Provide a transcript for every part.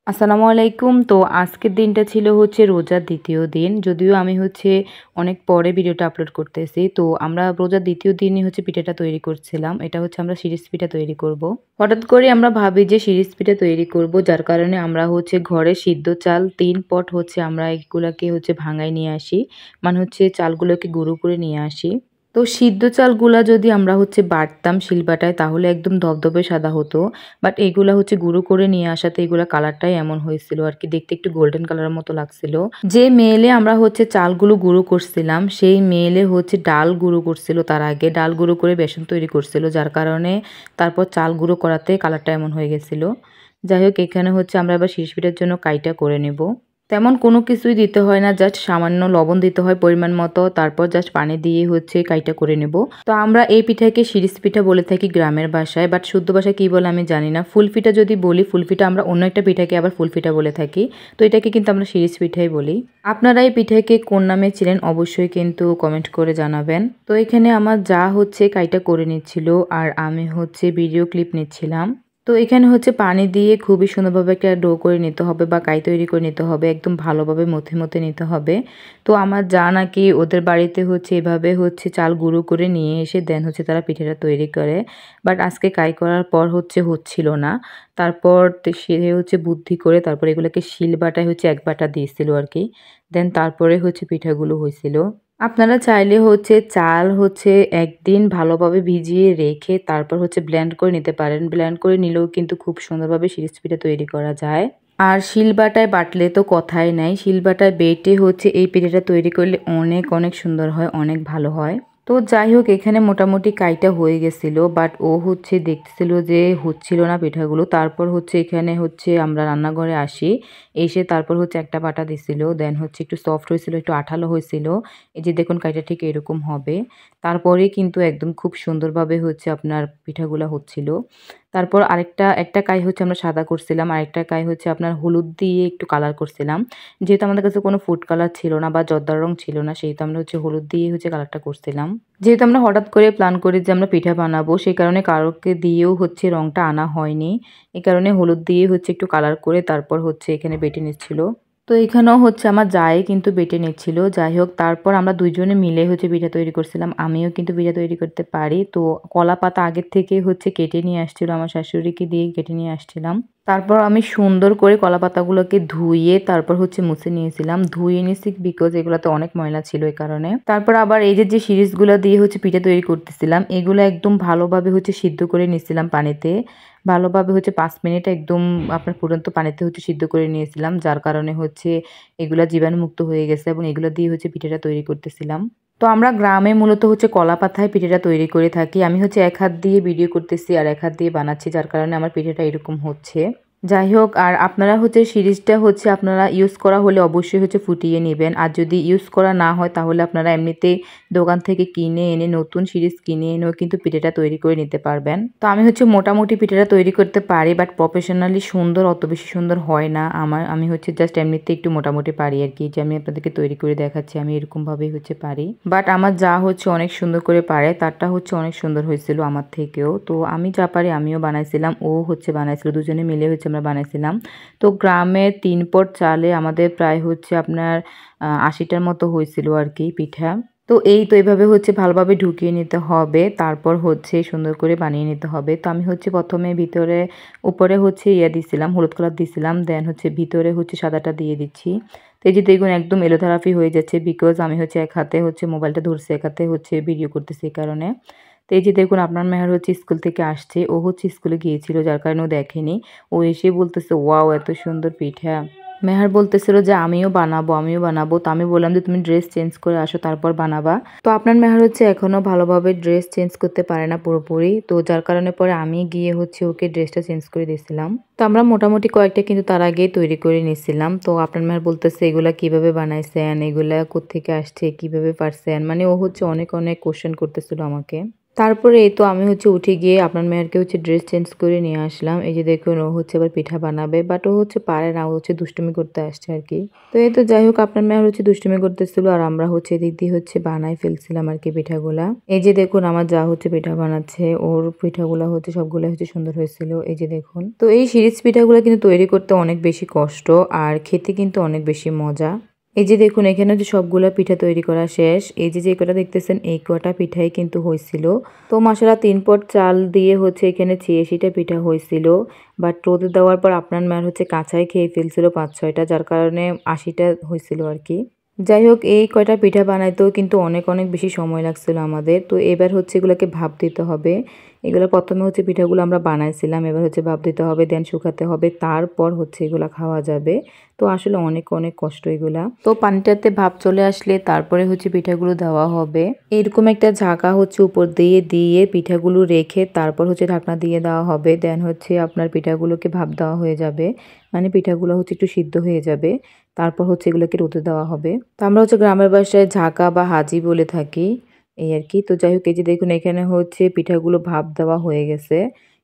আসসালামু আলাইকুম। তো আজকের দিনটা ছিল হচ্ছে রোজার দ্বিতীয় দিন। যদিও আমি হচ্ছে অনেক পরে ভিডিওটা আপলোড করতেছি। তো আমরা রোজার দ্বিতীয় দিনই হচ্ছে পিঠাটা তৈরি করছিলাম। এটা হচ্ছে আমরা শিরিষ পিঠা তৈরি করব। হঠাৎ করে আমরা ভাবি যে শিরিষ পিঠা তৈরি করব। যার কারণে আমরা হচ্ছে ঘরে সিদ্ধ চাল ৩ পট হচ্ছে আমরা এগুলাকে হচ্ছে ভাঙায় নিয়ে আসি। মানে হচ্ছে চালগুলোকে গুঁড়ো করে নিয়ে আসি। তো সিদ্ধ চালগুলা যদি আমরা হচ্ছে বাটতাম শিলবাটায় তাহলে একদম ধবধবে সাদা হতো। বাট এগুলা হচ্ছে গুঁড়ো করে নিয়ে আসাতে এগুলা কালারটাই এমন হয়েছিল আরকি, দেখতে একটু গোল্ডেন কালারের মতো লাগছিল। যে মেয়েলে আমরা হচ্ছে চালগুলো গুঁড়ো করছিলাম সেই মেয়েলে হচ্ছে ডাল গুঁড়ো করছিল, তার আগে ডাল গুঁড়ো করে বেসন তৈরি করছিল, যার কারণে তারপর চাল গুঁড়ো করাতে কালারটা এমন হয়ে গেছিল। যাই হোক, এখানে হচ্ছে আমরা এবার শিরিষ পিঠার জন্য কাইটা করে নেব। তেমন কোনো কিছুই দিতে হয় না, জাস্ট সামান্য লবণ দিতে হয় পরিমাণ মতো, তারপর জাস্ট পানি দিয়ে হচ্ছে কাইটা করে নেব। তো আমরা এই পিঠাকে শিরিষ পিঠা বলে থাকি গ্রামের ভাষায়, বাট শুদ্ধ ভাষায় কী বলে আমি জানি না। ফুল পিঠা যদি বলি, ফুল পিঠা আমরা অন্য একটা পিঠাকে আবার ফুল পিঠা বলে থাকি। তো এটাকে কিন্তু আমরা শিরিষ পিঠাই বলি। আপনারা এই পিঠাকে কোন নামে ছিলেন অবশ্যই কিন্তু কমেন্ট করে জানাবেন। তো এখানে আমার যা হচ্ছে কাইটা করে নিচ্ছিল আর আমি হচ্ছে ভিডিও ক্লিপ নিচ্ছিলাম। তো এখানে হচ্ছে পানি দিয়ে খুবই সুন্দরভাবে একটা ডো করে নিতে হবে বা কাই তৈরি করে নিতে হবে, একদম ভালোভাবে মথে মথে নিতে হবে। তো আমার যা নাকি ওদের বাড়িতে হচ্ছে এভাবে হচ্ছে চাল গুঁড়ো করে নিয়ে এসে দেন হচ্ছে তারা পিঠাটা তৈরি করে। বাট আজকে কাই করার পর হচ্ছিল না। তারপর সে হচ্ছে বুদ্ধি করে তারপর এগুলোকে শিল বাটায় হচ্ছে এক বাটা দিয়েছিল আর কি। দেন তারপরে হচ্ছে পিঠাগুলো হয়েছিল। আপনারা চাইলে হচ্ছে চাল হচ্ছে একদিন ভালোভাবে ভিজিয়ে রেখে তারপর হচ্ছে ব্লেন্ড করে নিতে পারেন। ব্লেন্ড করে নিলেও কিন্তু খুব সুন্দরভাবে শিরিষ পিঠা তৈরি করা যায়। আর শিলবাটায় বাটলে তো কথাই নাই, শিলবাটায় বেটে হচ্ছে এই পিঠাটা তৈরি করলে অনেক অনেক সুন্দর হয়, অনেক ভালো হয়। তো যাই হোক, এখানে মোটামুটি কাইটা হয়ে গেছিল, বাট ও হচ্ছে দেখতেছিল যে হচ্ছিল না পিঠাগুলো। তারপর হচ্ছে এখানে হচ্ছে আমরা রান্নাঘরে আসি, এসে তারপর হচ্ছে একটা বাটা দিছিল, দেন হচ্ছে একটু সফট হয়েছিল, একটু আঠালো হয়েছিল। এই যে দেখুন কাইটা ঠিক এরকম হবে। তারপরে কিন্তু একদম খুব সুন্দরভাবে হচ্ছে আপনার পিঠাগুলা হচ্ছিল। তারপর একটা কাই হচ্ছে আমরা সাদা করছিলাম, আরেকটা কাই হচ্ছে আপনার হলুদ দিয়ে একটু কালার করছিলাম। যেহেতু আমাদের কাছে কোনো ফুড কালার ছিল না বা জর্দার রং ছিল না, সেহেতু আমরা হচ্ছে হলুদ দিয়ে হচ্ছে কালারটা করছিলাম। যেহেতু আমরা হঠাৎ করে প্ল্যান করি যে আমরা পিঠা বানাবো, সেই কারণে কারোকে দিয়েও হচ্ছে রংটা আনা হয়নি। এই কারণে হলুদ দিয়ে হচ্ছে একটু কালার করে তারপর হচ্ছে এখানে বেটে নিচ্ছিল। তো এখানেও হচ্ছে আমার জায়ে কিন্তু বেটে নিচ্ছিল। যাই হোক, তারপর আমরা ২ জনে মিলে হচ্ছে পিঠা তৈরি করছিলাম। আমিও কিন্তু পিঠা তৈরি করতে পারি। তো কলা পাতা আগের থেকেই হচ্ছে কেটে নিয়ে আসছিল, আমার শাশুড়িকে দিয়ে কেটে নিয়ে আসছিলাম। তারপর আমি সুন্দর করে কলা পাতাগুলোকে ধুয়ে তারপর হচ্ছে মুছে নিয়েছিলাম। ধুয়ে নিয়েছি বিকজ এগুলাতে অনেক ময়লা ছিল এই কারণে। তারপর আবার এই যে শিরিষগুলা দিয়ে হচ্ছে পিঠা তৈরি করতেছিলাম, এগুলো একদম ভালোভাবে হচ্ছে সিদ্ধ করে নিয়েছিলাম পানিতে। ভালোভাবে হচ্ছে ৫ মিনিট একদম আপনার ফুটন্ত পানিতে হচ্ছে সিদ্ধ করে নিয়েছিলাম। যার কারণে হচ্ছে এগুলা জীবাণুমুক্ত হয়ে গেছে এবং এগুলো দিয়ে হচ্ছে পিঠাটা তৈরি করতেছিলাম। তো আমরা গ্রামে মূলত হচ্ছে কলা পাতায় পিঠাটা তৈরি করে থাকি। আমি হচ্ছে এক হাত দিয়ে ভিডিও করতেছি আর এক হাত দিয়ে বানাচ্ছি, যার কারণে আমার পিঠাটা এরকম হচ্ছে। যাই হোক, আর আপনারা হচ্ছে সিরিজটা হচ্ছে আপনারা ইউজ করা হলে অবশ্যই হচ্ছে ফুটিয়ে নেবেন। আর যদি ইউজ করা না হয় তাহলে আপনারা এমনিতেই দোকান থেকে কিনে এনে নতুন সিরিজ কিনে এনেও কিন্তু পিঠাটা তৈরি করে নিতে পারবেন। তো আমি হচ্ছে মোটামুটি পিঠাটা তৈরি করতে পারি, বাট প্রফেশনালি সুন্দর অত বেশি সুন্দর হয় না আমার। আমি হচ্ছে জাস্ট এমনিতে একটু মোটামুটি পারি আর কি, যে আমি আপনাদেরকে তৈরি করে দেখাচ্ছি আমি এরকমভাবেই হচ্ছে পারি। বাট আমার যা হচ্ছে অনেক সুন্দর করে পারে, তারটা হচ্ছে অনেক সুন্দর হয়েছিল আমার থেকেও। তো আমি যা পারি আমিও বানাইছিলাম, ও হচ্ছে বানাইছিল, দুজনে মিলে হচ্ছে আমরা বানাইছিলাম। তো গ্রামে ৩ পট চালে আমাদের প্রায় হচ্ছে আপনার ৮০টার মতো হয়েছিল আর কি পিঠা। তো এই তো এভাবে হচ্ছে ভালোভাবে ঢুকিয়ে নিতে হবে, তারপর হচ্ছে সুন্দর করে বানিয়ে নিতে হবে। তো আমি হচ্ছে প্রথমে ভিতরে উপরে হচ্ছে দিছিলাম, হলুদ কালার দিছিলাম, দেন হচ্ছে ভিতরে হচ্ছে সাদাটা দিয়ে দিচ্ছি। তো এই যে দেখুন একদম এলোধারাফি হয়ে যাচ্ছে, বিকজ আমি হচ্ছে এক হাতে হচ্ছে মোবাইলটা ধরছি, এক হাতে হচ্ছে ভিডিও করতেছি এই কারণে। তো এই যে দেখুন আপনার মেহের হচ্ছে স্কুল থেকে আসছে, ও হচ্ছে স্কুলে গিয়েছিল যার কারণে ও দেখেনি। ও এসে বলতেছে ওয়াও এত সুন্দর পিঠা। মেহার বলতেছিল যে আমিও বানাবো আমিও বানাবো। তো আমি বললাম যে তুমি ড্রেস চেঞ্জ করে আসো তারপর বানাবা। তো আপনার মেহার হচ্ছে এখনো ভালোভাবে ড্রেস চেঞ্জ করতে পারে না পুরোপুরি, তো যার কারণে পরে আমি গিয়ে হচ্ছে ওকে ড্রেসটা চেঞ্জ করে দিয়েছিলাম। তো আমরা মোটামুটি কয়েকটা কিন্তু তার আগেই তৈরি করে নিয়েছিলাম। তো আপনার মেহার বলতেছে এগুলা কিভাবে বানাইছেন, এগুলা কোত্থেকে আসছে, কিভাবে পারছেন, মানে ও হচ্ছে অনেক অনেক কোশ্চেন করতেছিল আমাকে। তারপরে এই তো আমি হচ্ছে উঠে গিয়ে আপনার মেয়েরকে হচ্ছে ড্রেস চেঞ্জ করে নিয়ে আসলাম। এই যে দেখুন ও হচ্ছে আবার পিঠা বানাবে। বাট ও হচ্ছে পারে না। ও হচ্ছে দুষ্টুমি করতে আসছে আরকি। তো এই তো যাই হোক আপনার মেয়ে হচ্ছে দুষ্টুমি করতেছিল আর আমরা হচ্ছে এদিক দিয়ে হচ্ছে বানাই ফেলছিলাম আরকি পিঠাগুলা। এই যে দেখুন আমার যা হচ্ছে পিঠা বানাচ্ছে। ওর পিঠাগুলা হচ্ছে সবগুলাই হচ্ছে সুন্দর হয়েছিল। এই যে দেখুন। তো এই সিরিজ পিঠাগুলা কিন্তু তৈরি করতে অনেক বেশি কষ্ট আর খেতে কিন্তু অনেক বেশি মজা। এই যে দেখুন এখানে হচ্ছে সবগুলা পিঠা তৈরি করা শেষ। এই যে কটা দেখতেছেন এই কটা পিঠাই কিন্তু হয়েছিল। তো মাসাল্লাহ ৩ পট চাল দিয়ে হচ্ছে এখানে ৮৬টা পিঠা হয়েছিল। বাট রোদে দেওয়ার পর আপনার মায়ের হচ্ছে কাঁচাই খেয়ে ফেলছিল ৫-৬টা, যার কারণে ৮০টা হয়েছিল আরকি। যাই হোক এই কয়টা পিঠা বানাইতেও কিন্তু অনেক অনেক বেশি সময় লাগছিল আমাদের। তো এবার হচ্ছে এগুলোকে ভাপ দিতে হবে। এগুলো ১ম এ হচ্ছে পিঠাগুলো আমরা বানাইছিলাম। এবার হচ্ছে ভাপ দিতে হবে, দেন শুকাতে হবে। তারপর হচ্ছে এগুলা খাওয়া যাবে। তো আসলে অনেক অনেক কষ্ট এগুলা। তো পানিটাতে ভাপ চলে আসলে তারপরে হচ্ছে পিঠাগুলো দেওয়া হবে। এরকম একটা ঝাঁকা হচ্ছে উপর দিয়ে পিঠাগুলো রেখে তারপর হচ্ছে ঢাকনা দিয়ে দেওয়া হবে। দেন হচ্ছে আপনার পিঠাগুলোকে ভাপ দেওয়া হয়ে যাবে। মানে পিঠাগুলো হচ্ছে একটু সিদ্ধ হয়ে যাবে। তারপর হচ্ছে এগুলোকে রোদে দেওয়া হবে। তো আমরা হচ্ছে গ্রামের বাসায় ঝাঁকা বা হাজি বলে থাকি এই আরকি। তো যাই হোক এই যে দেখুন এখানে হচ্ছে পিঠাগুলো ভাপ দেওয়া হয়ে গেছে।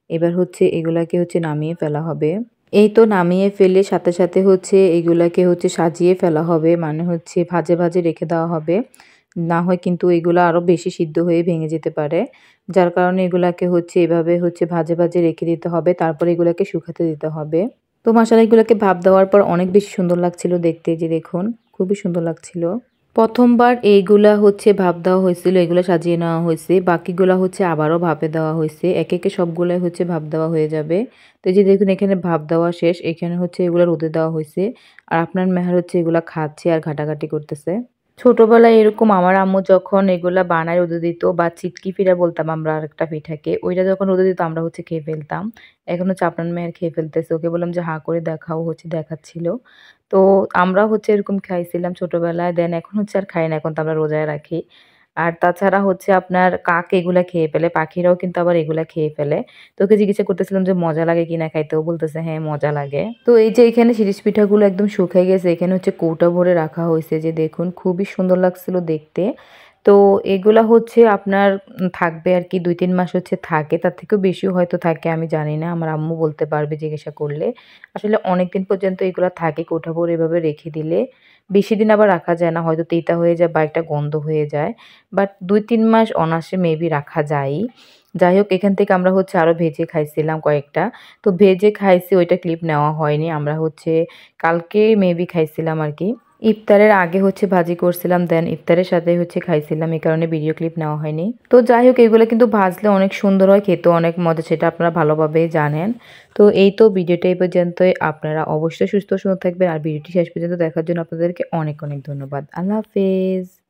এবার হচ্ছে এগুলাকে হচ্ছে নামিয়ে ফেলা হবে। এই তো নামিয়ে ফেলে সাথে সাথে হচ্ছে এগুলাকে হচ্ছে সাজিয়ে ফেলা হবে। মানে হচ্ছে ভাঁজে ভাঁজে রেখে দেওয়া হবে। না হয় কিন্তু এগুলা আরো বেশি সিদ্ধ হয়ে ভেঙে যেতে পারে। যার কারণে এগুলাকে হচ্ছে এভাবে হচ্ছে ভাঁজে ভাঁজে রেখে দিতে হবে। তারপর এগুলাকে শুকাতে দিতে হবে। তো মাসালা এগুলাকে ভাপ দেওয়ার পর অনেক বেশি সুন্দর লাগছিল দেখতে, যে দেখুন খুবই সুন্দর লাগছিল। ১ম বার এইগুলা হচ্ছে ভাপ দেওয়া হয়েছিল, এগুলা সাজিয়ে নেওয়া হয়েছে। বাকিগুলা হচ্ছে আবারও ভাপে দেওয়া হয়েছে। একে, একে সবগুলাই হচ্ছে ভাপ দেওয়া হয়ে যাবে। তো এই যে দেখুন এখানে ভাপ দেওয়া শেষ। এখানে হচ্ছে এগুলা রোদে দেওয়া হইছে। আর আপনার মেহের হচ্ছে এগুলা খাচ্ছে আর ঘাটাঘাটি করতেছে। ছোটবেলায় এরকম আমার আম্মু যখন এগুলা বানায় রোদে দিত, বা চিটকি পিঠা বলতাম আমরা আরেকটা পিঠাকে, ওইটা যখন রোদে দিত আমরা হচ্ছে খেয়ে ফেলতাম। এখন হচ্ছে আপনার মেয়ের খেয়ে ফেলতেছে। ওকে বললাম যে হা করে দেখাও, হচ্ছে দেখাচ্ছিল। তো আমরাও হচ্ছে এরকম খাইছিলাম ছোটবেলায়। দেন এখন হচ্ছে আর খাই না। এখন তো আমরা রোজায় রাখি। আর তাছাড়া হচ্ছে আপনার কাক এগুলা খেয়ে ফেলে। পাখিরাও কিন্তু আবার এগুলা খেয়ে ফেলে। তো ওকে জিজ্ঞাসা করতেছিলাম যে মজা লাগে কিনা খাইতে? ও বলতেছে হ্যাঁ মজা লাগে। তো এই যে এখানে সিরিজ পিঠাগুলো একদম শুকায় গেছে। এখানে হচ্ছে কৌটা ভরে রাখা হইছে, যে দেখুন খুবই সুন্দর লাগছিল দেখতে। তো এগুলা হচ্ছে আপনার থাকবে আরকি ২-৩ মাস হচ্ছে থাকে। তার থেকেও বেশিও হয়তো থাকে, আমি জানি না। আমার আম্মু বলতে পারবে জিজ্ঞাসা করলে। আসলে অনেকদিন পর্যন্ত এগুলা থাকে কৌটা ভরে এভাবে রেখে দিলে। বেশি দিন আবার রাখা যায় না। হয়তো তেতা হয়ে যায় বা একটা গন্ধ হয়ে যায়। বাট ২-৩ মাস অনায়াসে মেবি রাখা যায়ই। যাই হোক এখান থেকে আমরা হচ্ছে আরো ভেজে খাইছিলাম কয়েকটা। তো ভেজে খাইছি, ওইটা ক্লিপ নেওয়া হয়নি। আমরা হচ্ছে কালকে মেবি খাইছিলাম আরকি। ইফতারের আগে হচ্ছে ভাজি করছিলাম, দেন ইফতারের সাথে হচ্ছে খাইছিলাম। এই কারণে ভিডিও ক্লিপ নেওয়া হয়নি। তো যাই হোক এগুলো কিন্তু ভাজলে অনেক সুন্দর হয়, খেতেও অনেক মজা, সেটা আপনারা ভালোভাবেই জানেন। তো এই তো ভিডিওটা এই পর্যন্তই। আপনারা অবশ্যই সুস্থ সুন্দর থাকবেন। আর ভিডিওটি শেষ পর্যন্ত দেখার জন্য আপনাদেরকে অনেক অনেক ধন্যবাদ। আল্লাহ হাফেজ।